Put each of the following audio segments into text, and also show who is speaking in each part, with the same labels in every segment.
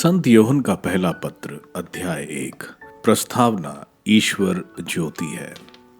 Speaker 1: संत योहन का पहला पत्र अध्याय 1। प्रस्तावना। ईश्वर ज्योति है।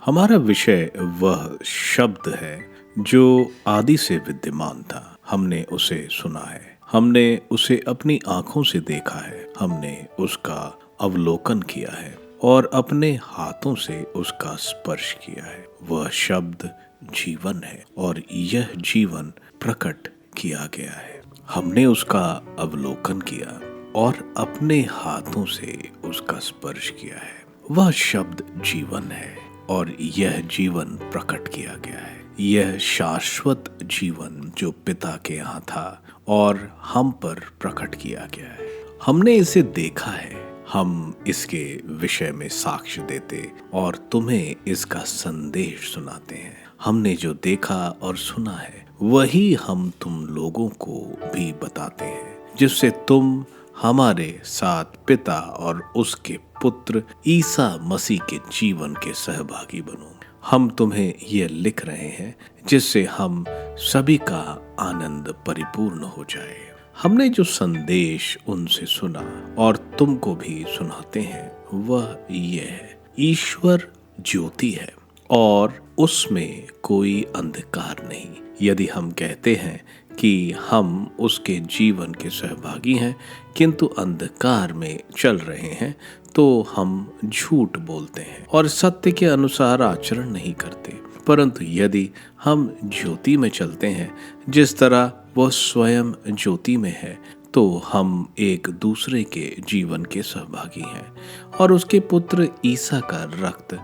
Speaker 1: हमारा विषय वह शब्द है जो आदि से विद्यमान था। हमने उसे सुना है, हमने उसे अपनी आंखों से देखा है, हमने उसका अवलोकन किया है और अपने हाथों से उसका स्पर्श किया है। वह शब्द जीवन है और यह जीवन प्रकट किया गया है। हमने उसका अवलोकन किया और अपने हाथों से उसका स्पर्श किया है। वह शब्द जीवन है और यह जीवन प्रकट किया गया है। यह शाश्वत जीवन जो पिता के यहाँ था और हम पर प्रकट किया गया है। हमने इसे देखा है, हम इसके विषय में साक्ष्य देते और तुम्हें इसका संदेश सुनाते हैं। हमने जो देखा और सुना है वही हम तुम लोगों को भी बताते हैं, जिससे तुम हमारे साथ पिता और उसके पुत्र ईसा मसीह के जीवन के सहभागी बनो। हम तुम्हें यह लिख रहे हैं जिससे हम सभी का आनंद परिपूर्ण हो जाए। हमने जो संदेश उनसे सुना और तुमको भी सुनाते हैं वह यह है, ईश्वर ज्योति है और उसमें कोई अंधकार नहीं। यदि हम कहते हैं कि हम उसके जीवन के सहभागी हैं किंतु अंधकार में चल रहे हैं तो हम झूठ बोलते हैं और सत्य के अनुसार आचरण नहीं करते। परंतु यदि हम ज्योति में चलते हैं जिस तरह वह स्वयं ज्योति में है तो हम एक दूसरे के जीवन के सहभागी हैं और उसके पुत्र ईसा का रक्त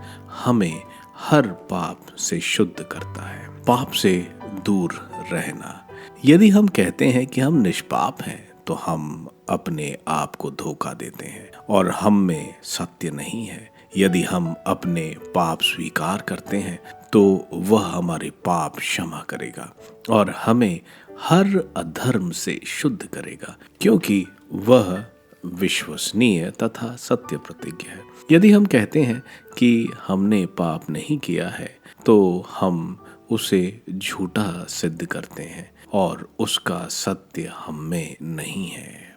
Speaker 1: हमें हर पाप से शुद्ध करता है। पाप से दूर रहना। यदि हम कहते हैं कि हम निष्पाप हैं तो हम अपने आप को धोखा देते हैं और हम में सत्य नहीं है। यदि हम अपने पाप स्वीकार करते हैं तो वह हमारे पाप क्षमा करेगा और हमें हर अधर्म से शुद्ध करेगा, क्योंकि वह विश्वसनीय तथा सत्य प्रतिज्ञा है। यदि हम कहते हैं कि हमने पाप नहीं किया है तो हम उसे झूठा सिद्ध करते हैं और उसका सत्य हम में नहीं है।